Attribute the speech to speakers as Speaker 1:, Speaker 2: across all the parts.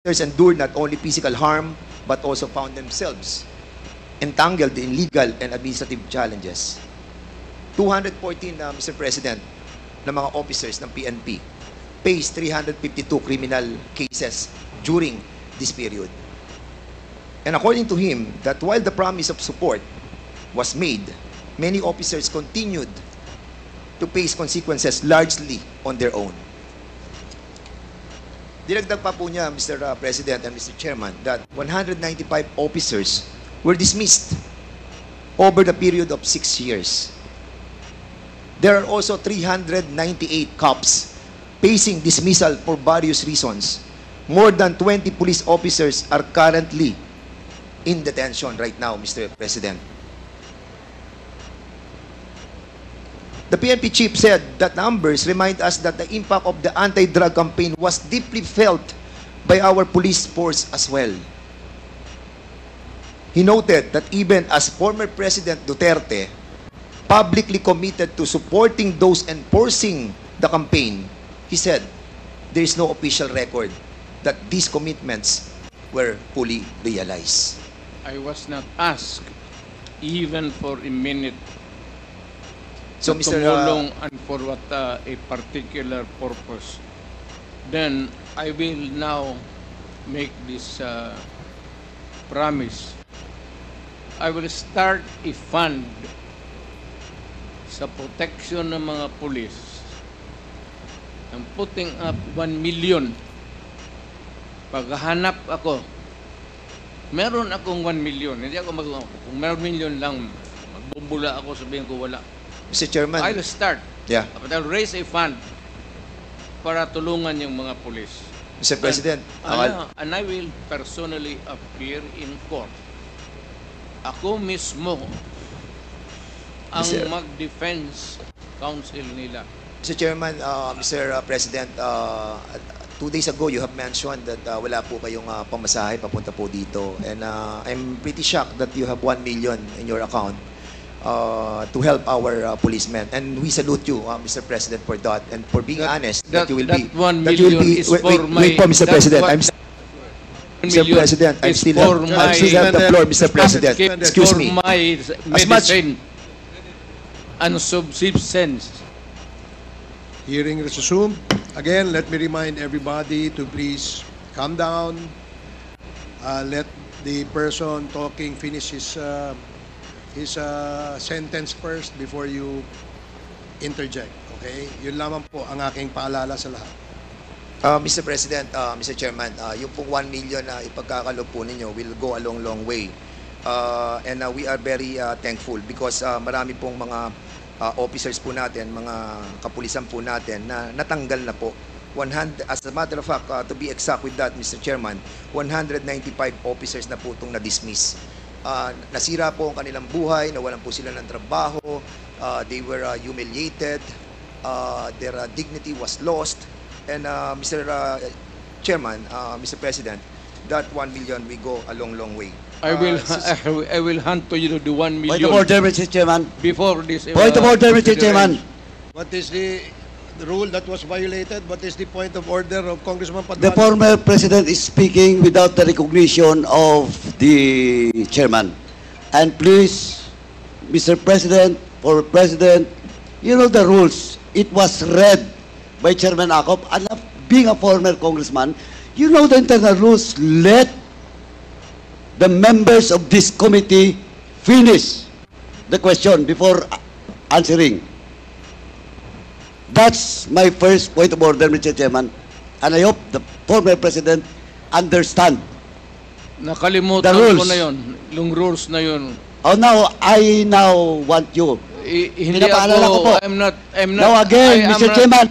Speaker 1: officers endured not only physical harm, but also found themselves entangled in legal and administrative challenges. 214, Mr. President, ng mga officers ng PNP faced 352 criminal cases during this period. And according to him, that while the promise of support was made, many officers continued to face consequences largely on their own. Dinagdag pa po niya, Mr. President and Mr. Chairman, that 195 officers were dismissed over the period of 6 years. There are also 398 cops facing dismissal for various reasons. More than 20 police officers are currently in detention right now, Mr. President. The PNP chief said that numbers remind us that the impact of the anti-drug campaign was deeply felt by our police force as well. He noted that even as former President Duterte publicly committed to supporting those enforcing the campaign, he said there is no official record that these commitments were fully realized.
Speaker 2: I was not asked even for a minute
Speaker 1: So,
Speaker 2: to
Speaker 1: Mr.
Speaker 2: tumulong and for what a particular purpose. Then I will now make this promise. I will start a fund sa protection ng mga pulis. I'm putting up 1 million. Paghahanap ako, meron akong 1 million. Hindi ako kung meron million lang, magbubula ako, sabihin ko wala.
Speaker 1: Mr. Chairman.
Speaker 2: I'll start.
Speaker 1: Yeah.
Speaker 2: But I'll raise a fund para tulungan yung mga pulis.
Speaker 1: Mr. President.
Speaker 2: And I will personally appear in court. Ako mismo ang mag-defense counsel nila.
Speaker 1: Mr. Chairman, Mr. President, 2 days ago you have mentioned that wala po kayong pamasahe papunta po dito. And I'm pretty shocked that you have 1 million in your account to help our policemen. And we salute you, Mr. President, for that. And for being honest, that you will be...
Speaker 2: That 1 million is for my...
Speaker 1: Wait po, Mr. President. Mr. President, I still have the floor, Mr. President. Excuse me.
Speaker 2: For my medicine and subsistence.
Speaker 3: Hearing resumed. Again, let me remind everybody to please calm down. Let the person talking finish his sentence first before you interject. Okay? Yun lamang po ang aking paalala sa lahat.
Speaker 1: Mr. President, Mr. Chairman, yung pong 1 million na ipagkakalob po ninyo will go a long way. And we are very thankful because marami pong mga officers po natin, mga kapulisan po natin na natanggal na po. As a matter of fact, to be exact with that, Mr. Chairman, 195 officers na po itong na-dismiss. Nasira po ang kanilang buhay, nawalan po sila ng trabaho, they were humiliated, their dignity was lost. And Mr. Chairman, Mr. President, that 1 million will go a long way.
Speaker 2: I will hand to you the 1 million.
Speaker 4: Point of order, Mr. Chairman.
Speaker 2: Before this.
Speaker 4: Point of order, Mr. Chairman.
Speaker 3: What is the rule that was violated? What is the point of order of Congressman Paduano?
Speaker 4: The former president is speaking without the recognition of the chairman. And please, Mr. President, former president, you know the rules. It was read by Chairman Acop. And being a former congressman, you know the internal rules. Let the members of this committee finish the question before answering. That's my first point of order, Mr. Chairman. And I hope the former president understand
Speaker 2: Nakalimutan
Speaker 4: the rules.
Speaker 2: ko na yun. Yung rules na yun.
Speaker 4: Oh, now, I now want you.
Speaker 2: Hindi
Speaker 4: Pinapaalala ko po.
Speaker 2: I'm not.
Speaker 4: Now again, Mr. Chairman.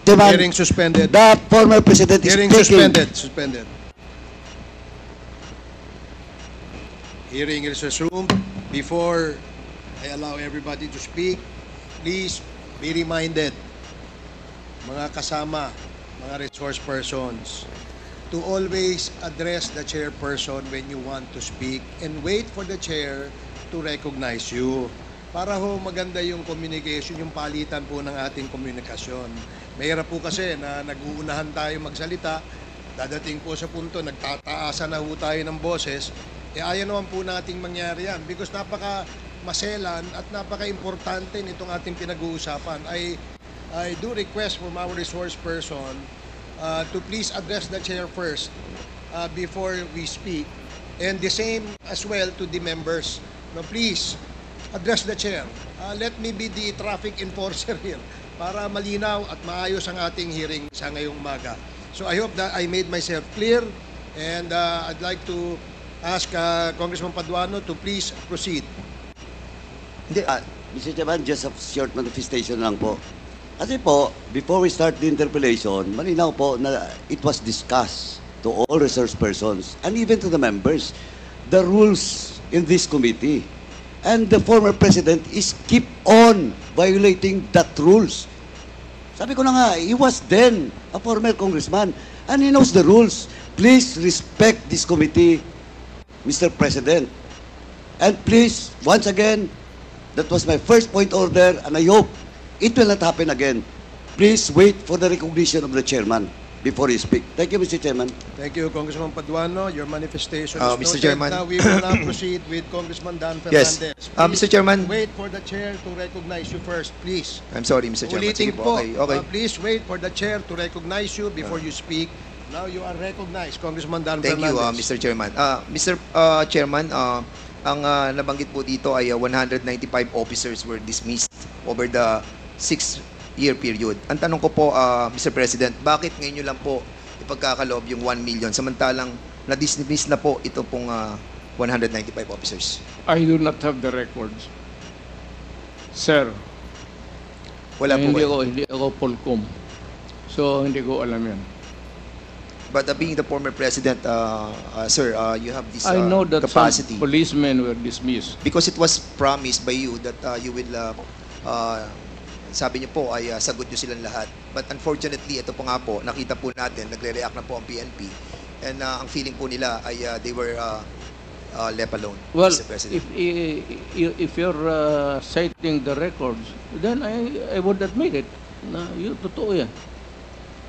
Speaker 3: Hearing suspended.
Speaker 4: The former president is
Speaker 3: Hearing
Speaker 4: speaking.
Speaker 3: suspended. Hearing is resumed. Before I allow everybody to speak, please be reminded, mga kasama, mga resource persons, to always address the chairperson when you want to speak and wait for the chair to recognize you. Para ho maganda yung communication, yung palitan po ng ating komunikasyon. Mahirap po kasi na nag-uunahan tayo magsalita, dadating po sa punto, nagtataasan na po tayo ng boses, ayaw naman po nating mangyari yan because napaka-maselan at napaka-importante nitong ating pinag-uusapan. I do request from our resource person to please address the chair first before we speak, and the same as well to the members. No, please address the chair. Let me be the traffic enforcer here para malinaw at maayos ang ating hearing sa ngayong umaga. So I hope that I made myself clear, and I'd like to ask Congressman Paduano to please proceed.
Speaker 4: Hindi, Mr. Chairman, just a short manifestation lang po. Kasi po, before we start the interpellation, malinaw po na it was discussed to all resource persons and even to the members, the rules in this committee. And the former president is keep on violating that rules. Sabi ko na nga, he was then a former congressman and he knows the rules. Please respect this committee, Mr. President. And please, once again, that was my first point order, and I hope it will not happen again. Please wait for the recognition of the chairman before you speak. Thank you, Mr. Chairman.
Speaker 3: Thank you, Congressman Paduano. Your manifestation is
Speaker 1: Mr.
Speaker 3: noted.
Speaker 1: Chairman.
Speaker 3: Now we will now proceed with Congressman Dan
Speaker 1: Yes.
Speaker 3: Fernandez.
Speaker 1: Mr. Chairman.
Speaker 3: Wait for the chair to recognize you first, please.
Speaker 1: I'm sorry, Mr. Chairman.
Speaker 3: Ulitin
Speaker 1: Sige
Speaker 3: po,
Speaker 1: Okay.
Speaker 3: please wait for the chair to recognize you before you speak. Now you are recognized, Congressman Dan
Speaker 1: Thank you,
Speaker 3: Fernandez.
Speaker 1: Mr. Chairman. Mr. Chairman, ang nabanggit po dito ay 195 officers were dismissed over the 6-year period. Ang tanong ko po, Mr. President, bakit ngayon nyo lang po ipagkakaloob yung 1 million samantalang na-dismiss na po ito pong 195 officers?
Speaker 2: I do not have the records. Sir,
Speaker 1: Wala po kayo.
Speaker 2: hindi ako Polcom. So, hindi ko alam yan.
Speaker 1: But being the former president, sir, you have this
Speaker 2: I know that
Speaker 1: capacity.
Speaker 2: some policemen were dismissed.
Speaker 1: Because it was promised by you that you will, sabi niyo po ay sagot niyo silang lahat. But unfortunately, ito po nga po, nakita po natin, nagre-react na po ang PNP. And ang feeling po nila ay they were left alone,
Speaker 2: Well,
Speaker 1: Mr. President.
Speaker 2: if you're citing the records, then I would admit it. Na yun, totoo yan.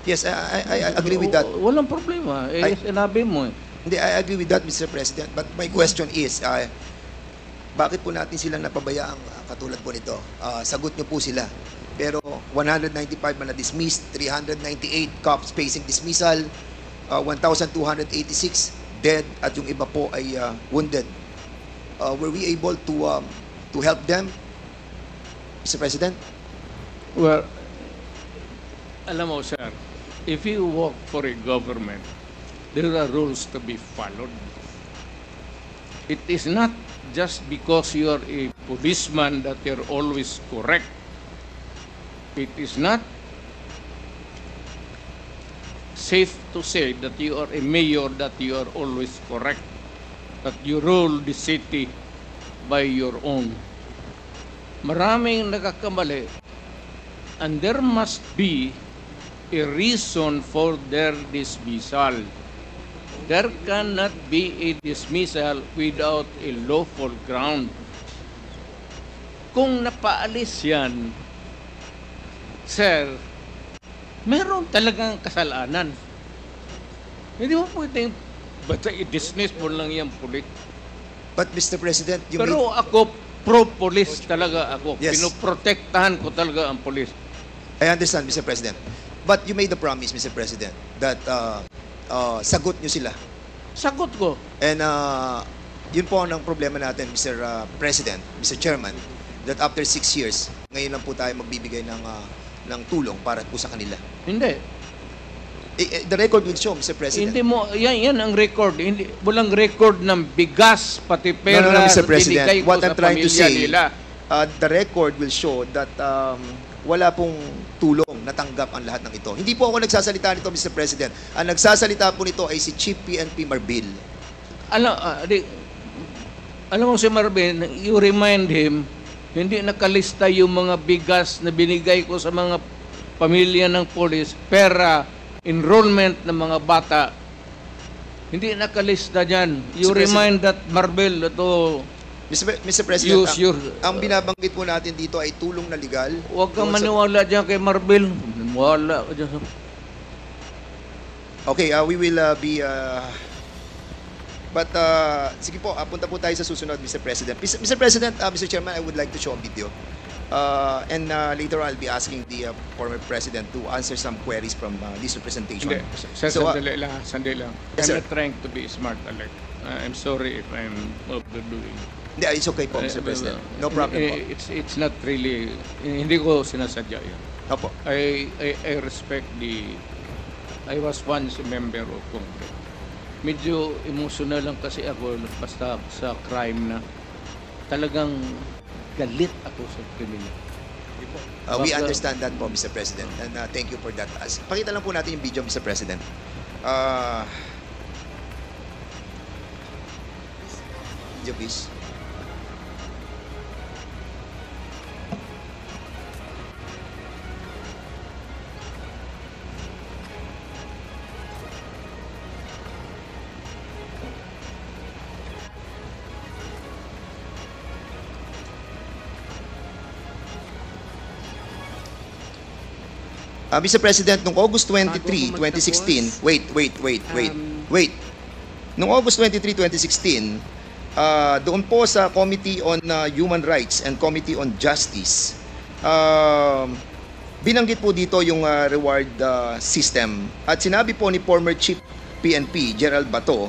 Speaker 1: Yes, I agree with that.
Speaker 2: Walang problema. Sinabi mo eh.
Speaker 1: Hindi, I agree with that, Mr. President. But my question is, bakit po natin silang napabayaang katulad po nito? Sagot niyo po sila. Pero 195 man na-dismissed, 398 cops facing dismissal, 1,286 dead, at yung iba po ay wounded. Were we able to help them, Mr. President?
Speaker 2: Well, alam mo, sir, if you work for a government, there are rules to be followed. It is not just because you are a policeman that you're always correct. It is not safe to say that you are a mayor that you are always correct, that you rule the city by your own. Maraming nagkakamali, and there must be a reason for their dismissal. There cannot be a dismissal without a lawful ground. Kung napaalis yan, sir, meron talagang kasalanan. Hindi mo pwedeng basta i-dismiss mo lang yung pulis.
Speaker 1: But Mr. President, you
Speaker 2: Pero ako, pro-police talaga ako.
Speaker 1: Yes.
Speaker 2: Pinoprotektahan ko talaga ang pulis.
Speaker 1: I understand, Mr. President. But you made the promise, Mr. President, that sagot nyo sila.
Speaker 2: Sagot ko.
Speaker 1: And yun po ang problema natin, Mr. President, Mr. Chairman, that after 6 years, ngayon lang po tayo magbibigay ng tulong para po sa kanila.
Speaker 2: Hindi.
Speaker 1: The record will show, Mr. President.
Speaker 2: Hindi mo, yan ang record. Hindi, walang record ng bigas, pati pera
Speaker 1: No, Mr.
Speaker 2: na
Speaker 1: President.
Speaker 2: binigay ko
Speaker 1: What
Speaker 2: sa
Speaker 1: I'm trying to
Speaker 2: pamilya
Speaker 1: say,
Speaker 2: nila.
Speaker 1: the record will show that wala pong tulong natanggap ang lahat ng ito. Hindi po ako nagsasalita nito, Mr. President. Ang nagsasalita po nito ay si Chief PNP Marbil.
Speaker 2: Alam mo si Marvin, you remind him, hindi nakalista yung mga bigas na binigay ko sa mga pamilya ng polis, pera, enrollment ng mga bata. Hindi nakalista dyan. You
Speaker 1: Mr.
Speaker 2: remind that Marvel to
Speaker 1: Mr. President,
Speaker 2: use your...
Speaker 1: ang binabanggit po natin dito ay tulong na legal.
Speaker 2: Huwag kang
Speaker 1: Doon sa-
Speaker 2: maniwala dyan kay Marvel. Wala.
Speaker 1: Okay, we will be... but, sige po, punta po tayo sa susunod, Mr. President. Mr. President, Mr. Chairman, I would like to show a video. And later I'll be asking the former President to answer some queries from this representation.
Speaker 2: Hindi. Sandali lang.
Speaker 1: Yes,
Speaker 2: I'm
Speaker 1: sir.
Speaker 2: not trying to be smart, Alec. I'm sorry if I'm overdoing.
Speaker 1: Hindi, it's okay po, Mr. President. No problem po.
Speaker 2: It's not really, hindi ko sinasadya yun.
Speaker 1: Opo.
Speaker 2: I respect I was once a member of Congress. Medyo emotional lang kasi ako basta sa crime na talagang galit ako sa kriminal.
Speaker 1: We
Speaker 2: Baka-
Speaker 1: understand that po, Mr. President. And thank you for that. Pakita lang po natin yung video, Mr. President. Video, please. Mr. President, noong August 23, 2016, wait. Noong August 23, 2016, doon po sa Committee on Human Rights and Committee on Justice, binanggit po dito yung reward system. At sinabi po ni former Chief PNP, Gerald Bato,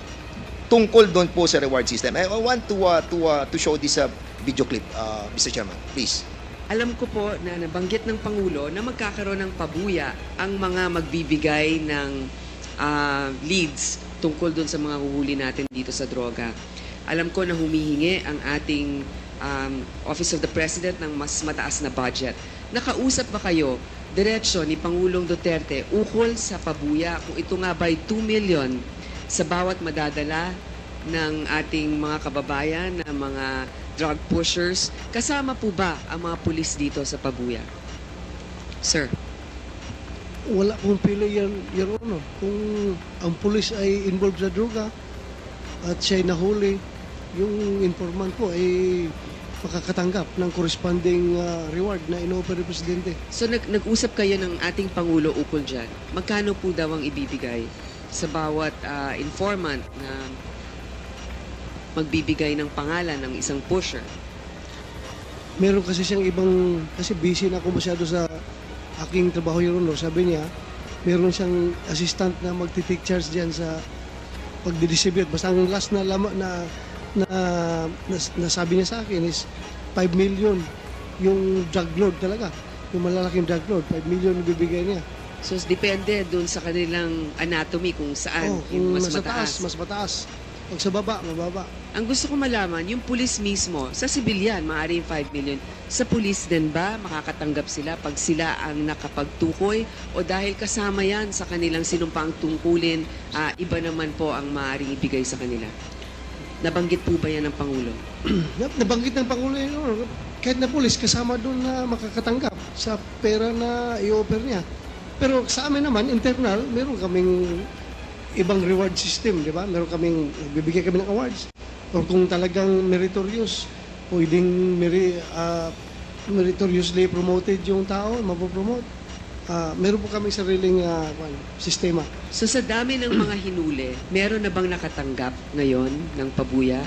Speaker 1: tungkol doon po sa reward system. I want to show this video clip, Mr. Chairman, please.
Speaker 5: Alam ko po na nabanggit ng Pangulo na magkakaroon ng pabuya ang mga magbibigay ng leads tungkol doon sa mga huhuli natin dito sa droga. Alam ko na humihingi ang ating Office of the President ng mas mataas na budget. Nakausap ba kayo diretsyo ni Pangulong Duterte ukol sa pabuya kung ito nga ba'y 2 million sa bawat madadala ng ating mga kababayan na mga drug pushers? Kasama po ba ang mga pulis dito sa pabuya? Sir.
Speaker 6: Wala pong pili yan, Your Honor. Kung ang pulis ay involved sa droga at siya'y nahuli, yung informant po ay makakatanggap ng corresponding reward na in-offer ng Presidente.
Speaker 5: So nag-usap kayo ng ating Pangulo ukol dyan. Magkano po daw ang ibibigay sa bawat informant na magbibigay ng pangalan ng isang pusher?
Speaker 6: Meron kasi siyang ibang, kasi busy na ako masyado sa aking trabaho, Your Honor. Sabi niya, meron siyang assistant na magti-take charge diyan sa pagdi-distribute. Basta ang last na nasabi niya sa akin is 5 million yung drug load talaga. Yung malalaking drug load, 5 million yung bibigay niya.
Speaker 5: So depende dun sa kanilang anatomy kung saan
Speaker 6: Kung
Speaker 5: yung mas
Speaker 6: nasa
Speaker 5: mataas.
Speaker 6: taas, mas mataas. Pag sa baba, mababa.
Speaker 5: Ang gusto ko malaman, yung pulis mismo, sa sibilyan, maaari yung 5 million. Sa pulis din ba, makakatanggap sila pag sila ang nakapagtukoy? O dahil kasama yan sa kanilang sinumpang tungkulin, iba naman po ang maaaring ibigay sa kanila? Nabanggit po ba yan ng Pangulo?
Speaker 6: Nabanggit ng Pangulo yun, Your Honor. Kahit na pulis, kasama doon na makakatanggap sa pera na i-offer niya. Pero sa amin naman, internal, meron kaming ibang reward system, di ba? Meron kaming, bibigyan kami ng awards. Or kung talagang meritorious, pwedeng meritoriously promoted yung tao, mapopromote. Meron po kami sariling sistema.
Speaker 5: So sa dami ng mga hinuli, meron na bang nakatanggap ngayon ng pabuya?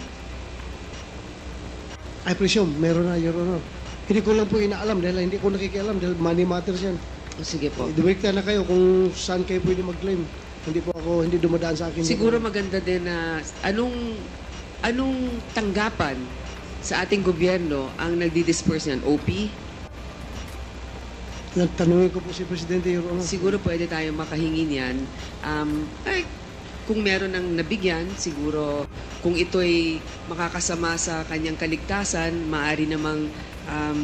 Speaker 6: I presume, meron na, Your Honor. Hindi ko lang po inaalam dahil hindi ko nakikialam dahil money matters yan.
Speaker 5: O sige po.
Speaker 6: Direkta na kayo kung saan kayo pwede mag-claim. Hindi po ako, hindi dumadaan sa akin.
Speaker 5: Siguro maganda din na anong tanggapan sa ating gobyerno ang nagdi-disperse niyan? OP?
Speaker 6: Tanungin ko po si Presidente, Your Honor.
Speaker 5: Siguro pwede tayo makahingi niyan. Kung meron ng nabigyan, siguro kung ito'y makakasama sa kanyang kaligtasan, maaari namang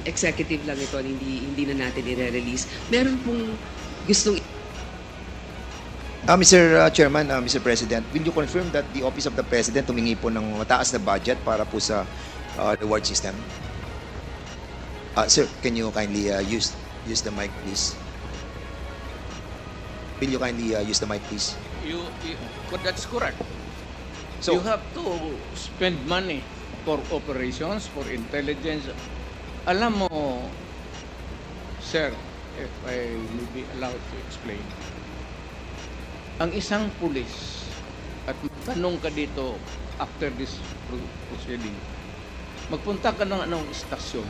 Speaker 5: executive lang ito, hindi na natin i-release. Meron pong gustong
Speaker 1: Mr. Chairman, Mr. President, will you confirm that the Office of the President tumingi po ng mataas na budget para po sa reward system? Sir, can you kindly use the mic, please? Will you kindly use the mic, please?
Speaker 2: But that's correct.
Speaker 1: So,
Speaker 2: You have to spend money for operations, for intelligence. Alam mo, sir, if I may be allowed to explain. Ang isang pulis, at magtanong ka dito after this proceeding, magpunta ka ng anong istasyon,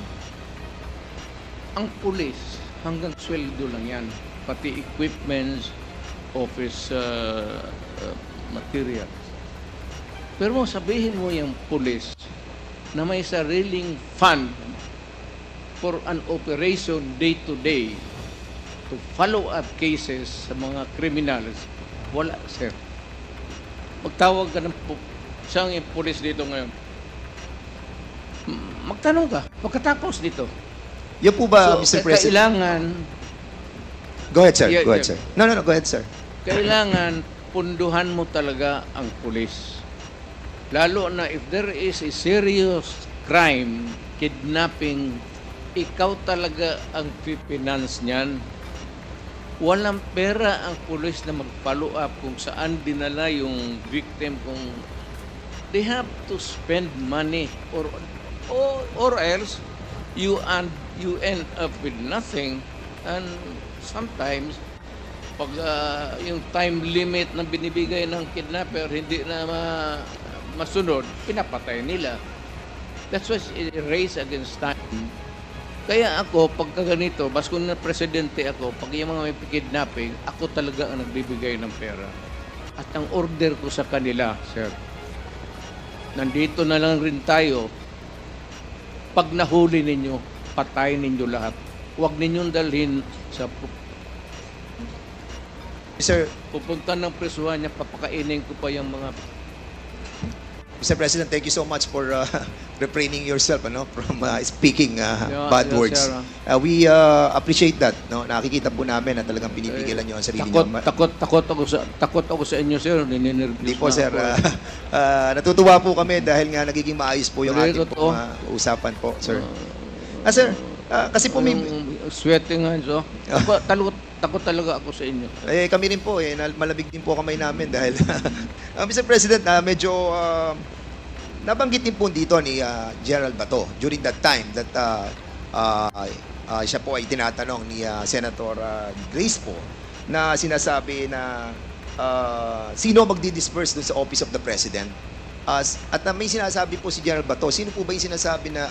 Speaker 2: ang pulis, hanggang sweldo lang yan, pati equipments, office materials. Pero sabihin mo yung pulis na may sariling fund for an operation day-to-day to follow up cases sa mga criminals, wala, sir. Magtawag ka ng isang pulis dito ngayon. Magtanong ka, pagkatapos dito.
Speaker 1: Yan po ba,
Speaker 2: So,
Speaker 1: Mr. President?
Speaker 2: kailangan,
Speaker 1: Go ahead, sir.
Speaker 2: Yeah,
Speaker 1: Go ahead,
Speaker 2: yeah.
Speaker 1: sir. No, go ahead, sir.
Speaker 2: kailangan punduhan mo talaga ang pulis. Lalo na if there is a serious crime, kidnapping, ikaw talaga ang pipinance niyan. Walang pera ang pulis na mag-follow up kung saan dinala yung victim, kung they have to spend money or else you end up with nothing. And sometimes pag yung time limit na binibigay ng kidnapper hindi na masunod, pinapatay nila. That's why it's a race against time. Kaya ako, pagka ganito, bas kung na presidente ako, pag yung mga may kidnapping, ako talaga ang nagbibigay ng pera. At ang order ko sa kanila, sir, nandito na lang rin tayo, pag nahuli ninyo, patayin ninyo lahat. Huwag ninyong dalhin sa
Speaker 1: Sir,
Speaker 2: pupunta ng presuhan niya, papakainin ko pa yung mga...
Speaker 1: Mr. President, thank you so much for refraining yourself from speaking bad
Speaker 2: yeah,
Speaker 1: words.
Speaker 2: sir.
Speaker 1: We appreciate that. No? Nakikita po namin na talagang pinipigilan niyo ang sarili niyo.
Speaker 2: Takot ako sa inyo, sir.
Speaker 1: Hindi po, sir. Natutuwa po kami dahil nga nagiging maayos po yung ating
Speaker 2: Totoo.
Speaker 1: usapan po, sir. Sir, kasi po may...
Speaker 2: Sweating hands, oh. Takot talaga ako sa inyo.
Speaker 1: Kami rin po, malamig din po kamay namin dahil Mr. President, medyo nabanggit din po dito ni General Bato during that time that siya po ay tinatanong ni Senator Grace po na sinasabi na sino magdi-disperse dun sa Office of the President. At may sinasabi po si General Bato, sino po ba yung sinasabi na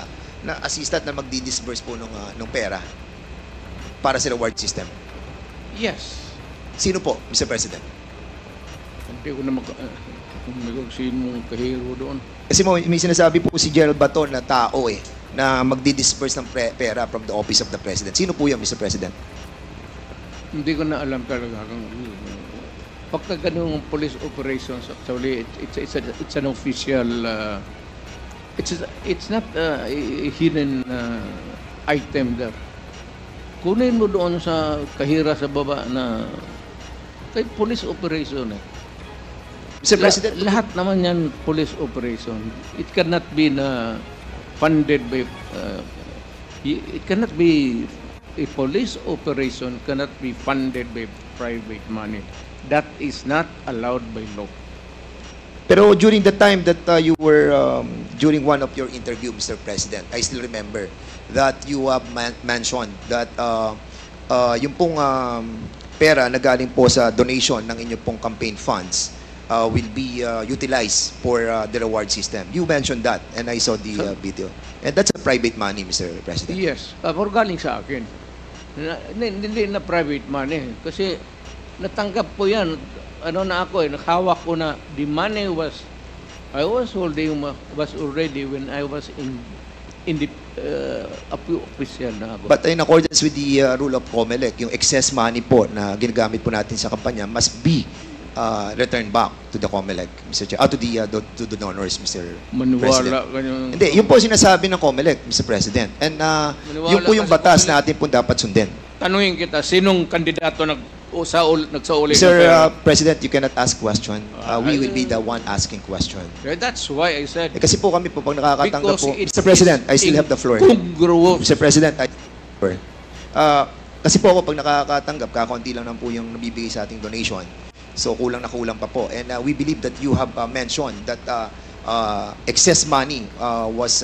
Speaker 1: assistant na magdi-disperse po ng pera para sa reward system?
Speaker 2: Yes.
Speaker 1: Sino po, Mr. President?
Speaker 2: Hindi ko na sinong kahiro doon.
Speaker 1: Kasi may sinasabi po si General Bato na tao na magdi-disperse ng pera from the Office of the President. Sino po yan, Mr. President?
Speaker 2: Hindi ko na alam talaga. Pagka ganung police operations, actually, it's an official, it's not a hidden item there. Kunin mo doon sa kahira sa baba na kay police operation
Speaker 1: Mr. President,
Speaker 2: lahat naman yan police operation. It cannot be funded by it cannot be a police operation cannot be funded by private money. That is not allowed by law.
Speaker 1: pero during the time that you were, during one of your interview, Mr. President, I still remember that you have mentioned that yung pong pera na galing po sa donation ng inyong pong campaign funds will be utilized for the reward system. You mentioned that and I saw the video. And that's a private money, Mr. President.
Speaker 2: Yes, or galing sa akin. Hindi na private money kasi natanggap ko yan. Nakahawak ko na the money I was holding was already when I was in the official na ako.
Speaker 1: But in accordance with the rule of COMELEC, yung excess money po na ginagamit po natin sa kampanya must be returned back to the COMELEC, Mr. Chair, to the donors, Mr.
Speaker 2: Maniwala
Speaker 1: President.
Speaker 2: ka
Speaker 1: Hindi, yun po sinasabi ng COMELEC, Mr. President. And yun po yung batas na atin po dapat sundin.
Speaker 2: Tanungin kita, sinong kandidato nagsauli?
Speaker 1: Mr. President, you cannot ask question. We will be the one asking question.
Speaker 2: That's why I said,
Speaker 1: Kasi po kami po, pag nakakatanggap
Speaker 2: because
Speaker 1: po,
Speaker 2: it
Speaker 1: Mr. President, I
Speaker 2: is
Speaker 1: still have the floor.
Speaker 2: incongruous.
Speaker 1: Mr. President, kasi po ako pag nakakatanggap, kakaunti lang po yung nabibigay sa ating donation. So kulang na kulang pa po. And we believe that you have mentioned that excess money was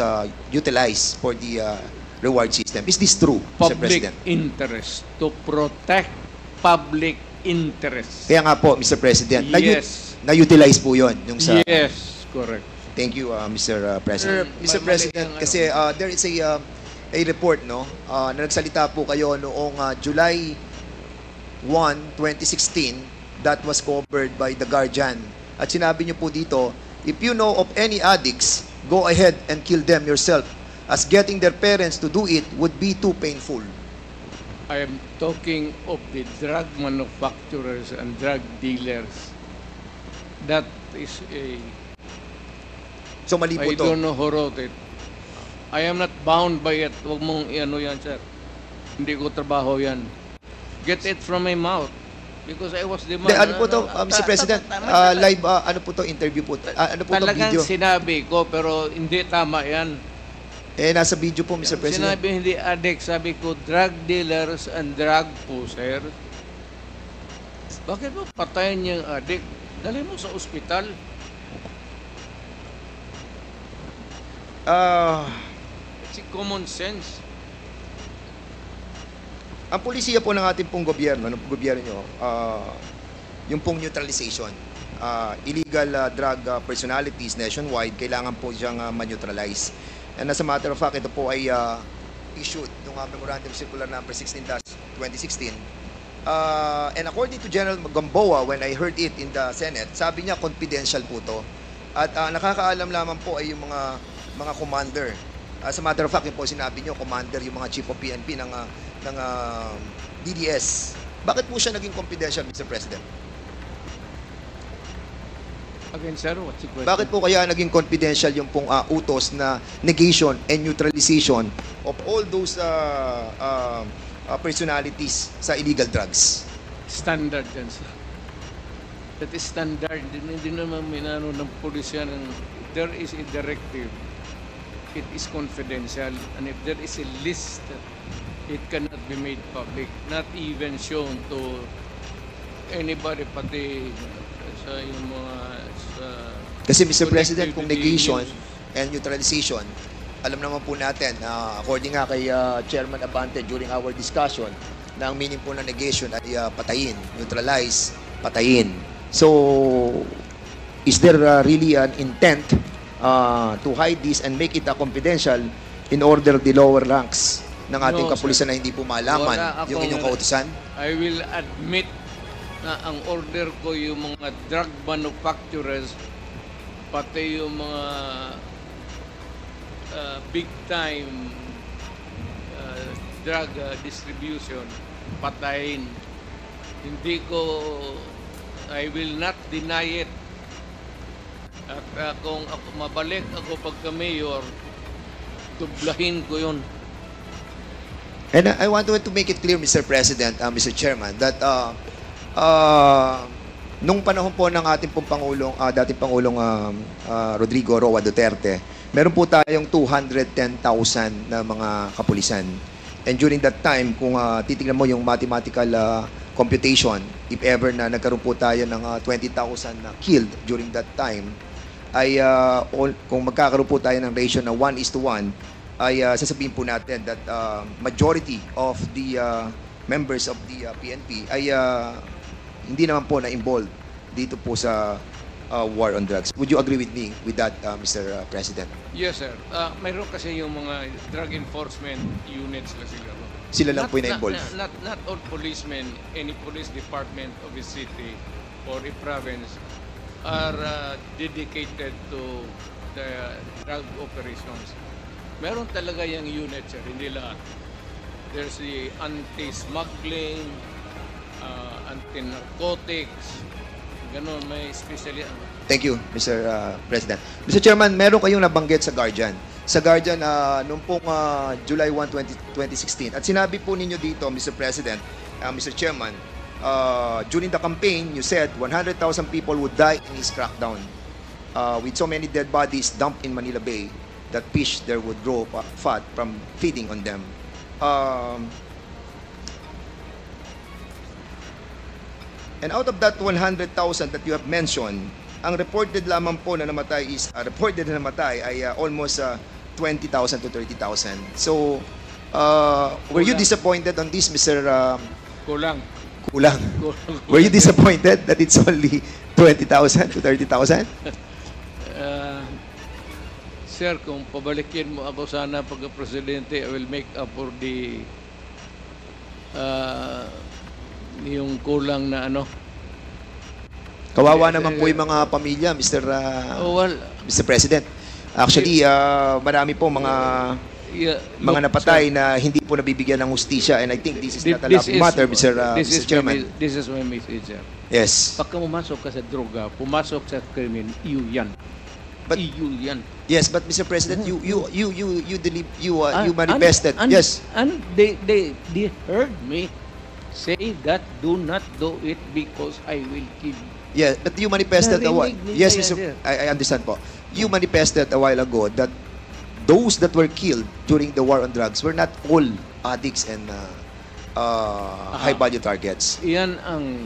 Speaker 1: utilized for the reward system. Is this true, Mr.
Speaker 2: Public
Speaker 1: President?
Speaker 2: interest. To protect public interest.
Speaker 1: Kaya nga po, Mr. President,
Speaker 2: Yes.
Speaker 1: na-utilize po yun. Yung sa,
Speaker 2: Yes, correct.
Speaker 1: Thank you, Mr. President.
Speaker 2: Sir,
Speaker 1: Mr.
Speaker 2: mali
Speaker 1: President,
Speaker 2: ang
Speaker 1: kasi there is a report, no, na nagsalita po kayo noong July 1, 2016, that was covered by The Guardian. At sinabi niyo po dito, if you know of any addicts, go ahead and kill them yourself, as getting their parents to do it would be too painful.
Speaker 2: I am talking of the drug manufacturers and drug dealers. That is a...
Speaker 1: So mali po
Speaker 2: I
Speaker 1: to.
Speaker 2: don't know who wrote it. I am not bound by it. Huwag mong ano yan, sir. Hindi ko trabaho yan. Get it from my mouth. Because I was the man.
Speaker 1: Ano po to, Mr. President? Live, ano po to, interview po? Ano po to,
Speaker 2: Talagang
Speaker 1: video?
Speaker 2: sinabi ko, pero hindi tama yan.
Speaker 1: Nasa video po, Mr. President.
Speaker 2: Sinabi hindi addict, sabi ko drug dealers and drug pusher. Bakit mo patayin yung addict? Dali mo sa ospital. It's common sense.
Speaker 1: Ang polisiya po ng ating pong gobyerno, ng gobyerno nyo, yung pong neutralization, illegal drug personalities nationwide, kailangan po siyang ma-neutralize. And as a matter of fact, ito po ay issued ng Memorandum Circular Number 16-2016. And according to General Gamboa, when I heard it in the Senate, sabi niya confidential po to. At nakakaalam lamang po ay yung mga commander. As a matter of fact, yun po sinabi niyo, commander, yung mga chief of PNP ng DDS. Bakit po siya naging confidential, Mr. President?
Speaker 2: Again, sir, what's the question?
Speaker 1: Bakit po kaya naging confidential yung pong utos na negation and neutralization of all those personalities sa illegal drugs?
Speaker 2: Standard yan, sir. That is standard. Hindi naman minano ng pulisya ng there is a directive. It is confidential. And if there is a list, it cannot be made public. Not even shown to anybody, pati sa yung mga...
Speaker 1: Kasi Mr. President, kung
Speaker 2: connectivity
Speaker 1: negation
Speaker 2: news.
Speaker 1: and neutralization, alam naman po natin, according nga kay Chairman Abante during our discussion, na ang meaning po ng negation ay patayin, neutralize, patayin. So, is there really an intent to hide this and make it confidential in order the lower ranks ng ating
Speaker 2: No,
Speaker 1: kapulisan na hindi po malaman
Speaker 2: Wala
Speaker 1: yung
Speaker 2: akong-
Speaker 1: inyong kautusan?
Speaker 2: I will admit na ang order ko yung mga drug manufacturers, pati yung mga big time drug distribution, patayin. Hindi ko, I will not deny it. At kung ako mabalik ako pagka-mayor, dublahin ko yun.
Speaker 1: And I want to make it clear, Mr. President, Mr. Chairman, that nung panahon po ng ating pong Pangulong, dating Pangulong Rodrigo Roa Duterte, meron po tayong 210,000 na mga kapulisan. And during that time, kung titignan mo yung mathematical computation, if ever na nagkaroon po tayo ng 20,000 na killed during that time, ay kung magkakaroon po tayo ng ratio na 1:1, ay sasabihin po natin that majority of the members of the PNP ay hindi naman po na-involved dito po sa war on drugs. Would you agree with me with that, Mr. President?
Speaker 2: Yes, sir. Mayroon kasi yung mga drug enforcement units na sila.
Speaker 1: Sila lang po yung na-involved.
Speaker 2: Not all policemen, any police department of a city or a province are dedicated to the drug operations. Meron talaga yung unit, sir, hindi lahat. There's the anti-smuggling, anti-narcotics, ganun, may especially.
Speaker 1: Thank you, Mr. President. Mr. Chairman, meron kayong nabanggit sa Guardian. Sa Guardian, noong pong July 1, 2016. At sinabi po ninyo dito, Mr. President, Mr. Chairman, during the campaign, you said 100,000 people would die in his crackdown. With so many dead bodies dumped in Manila Bay, that fish there would grow fat from feeding on them. And out of that 100,000 that you have mentioned, ang reported lamang po na namatay is reported na namatay ay almost 20,000 to 30,000. So Were you
Speaker 2: Kulang.
Speaker 1: disappointed on this, Mr.
Speaker 2: Kulang.
Speaker 1: Kulang?
Speaker 2: Kulang.
Speaker 1: Were you disappointed that it's only 20,000 to 30,000?
Speaker 2: Sir, kung pabalikin mo ako sana pagka-presidente, I will make up for the yung kulang na ano.
Speaker 1: Kawawa naman po yung mga pamilya, Mr.
Speaker 2: Well,
Speaker 1: Mr. President. Actually, marami po mga
Speaker 2: look,
Speaker 1: napatay
Speaker 2: sir,
Speaker 1: na hindi po nabibigyan ng hustisya, and I think this is
Speaker 2: Thi-
Speaker 1: not a laughing matter, Mr.
Speaker 2: this is
Speaker 1: Chairman.
Speaker 2: This is my message, sir.
Speaker 1: Yes.
Speaker 2: Pagka pumasok ka sa droga, pumasok sa krimen, iyo yan.
Speaker 1: But-
Speaker 2: iyo yan.
Speaker 1: Yes, but Mr. President, you manifested. Yes.
Speaker 2: And they heard me say that do not do it because I will kill you.
Speaker 1: Yeah, but you manifested a while.
Speaker 2: Narinig nila
Speaker 1: Yes,
Speaker 2: yan,
Speaker 1: Mr.
Speaker 2: sir.
Speaker 1: I understand po. You manifested a while ago that those that were killed during the war on drugs were not all addicts and high-value targets.
Speaker 2: Iyan ang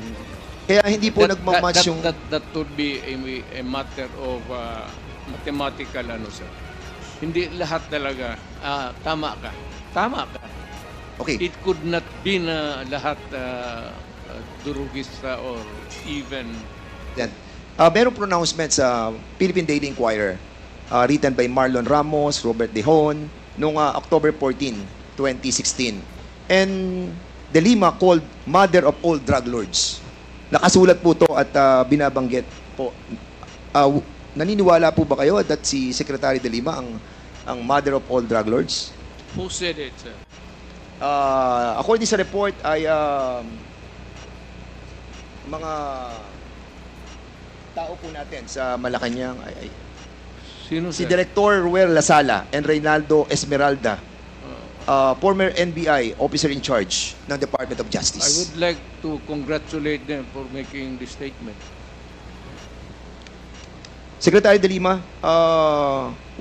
Speaker 1: Kaya hindi po nagmamatch yung...
Speaker 2: that would be a matter of mathematical ano, sir. Hindi lahat talaga tama ka.
Speaker 1: Okay.
Speaker 2: It could not be na lahat durugista or even
Speaker 1: Yan. Merong pronouncement sa Philippine Daily Inquirer written by Marlon Ramos, Robert Dehon, noong October 14, 2016. And De Lima called mother of all drug lords. Nakasulat po to at binabanggit po. Naniniwala po ba kayo that si Secretary De Lima ang mother of all drug lords?
Speaker 2: who said it, sir?
Speaker 1: According sa report ay mga tao po natin sa Malacanang ay
Speaker 2: Sino,
Speaker 1: si
Speaker 2: sir?
Speaker 1: Director Ruel Lasala and Reynaldo Esmeralda, former NBI officer in charge ng Department of
Speaker 2: I
Speaker 1: Justice.
Speaker 2: would like to congratulate them for making this statement.
Speaker 1: Secretary De Lima,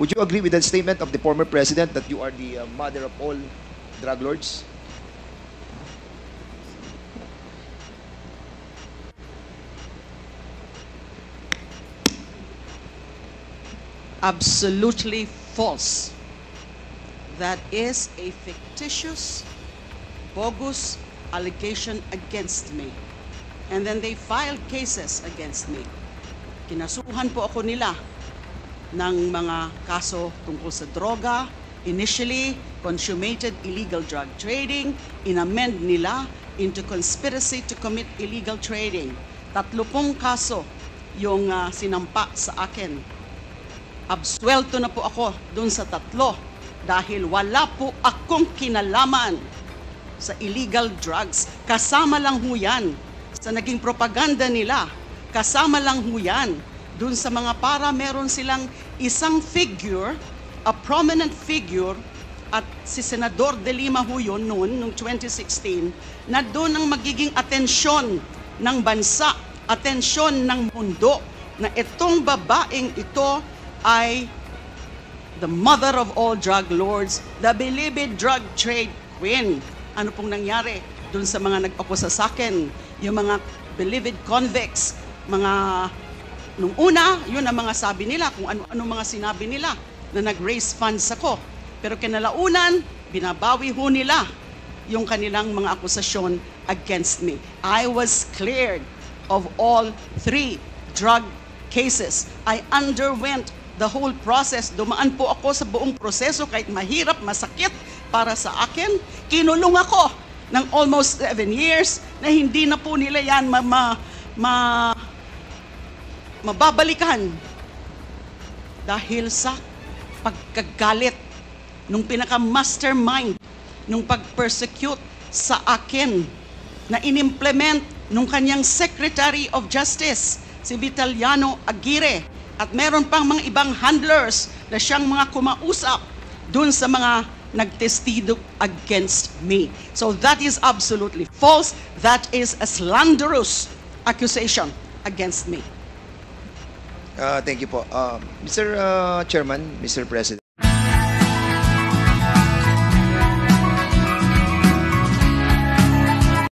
Speaker 1: would you agree with the statement of the former president that you are the mother of all drug lords?
Speaker 7: Absolutely false. That is a fictitious, bogus allegation against me. And then they filed cases against me. Kinasuhan po ako nila ng mga kaso tungkol sa droga. Initially, consummated illegal drug trading. Inamend nila into conspiracy to commit illegal trading. 30 kaso yung sinampa sa akin. Absuelto na po ako dun sa 3 dahil wala po akong kinalaman sa illegal drugs. Kasama lang ho yan sa naging propaganda nila. Kasama lang ho yan dun sa mga para meron silang isang figure, a prominent figure, at si Senador De Lima ho yun noon, noong 2016, na doon ang magiging atensyon ng bansa, atensyon ng mundo, na itong babaeng ito ay the mother of all drug lords, the believed drug trade queen. Ano pong nangyari dun sa mga nag-akusa sa akin, yung mga believed convicts, mga nung una, yun ang mga sabi nila, kung ano mga sinabi nila na nag-raise funds ako. Pero kinalaunan, binabawi ho nila yung kanilang mga akusasyon against me. I was cleared of all 3 drug cases. I underwent the whole process. Dumaan po ako sa buong proseso kahit mahirap, masakit para sa akin. Kinulong ako ng almost 7 years na hindi na po nila yan mababalikan dahil sa pagkagalit nung pinaka-mastermind nung pag-persecute sa akin na inimplement nung kanyang Secretary of Justice, si Vitaliano Aguirre. At meron pang mga ibang handlers na siyang mga kumausap dun sa mga nagtestigo against me. So that is absolutely false. That is a slanderous accusation against me.
Speaker 1: Thank you po. Mr. Chairman, Mr. President.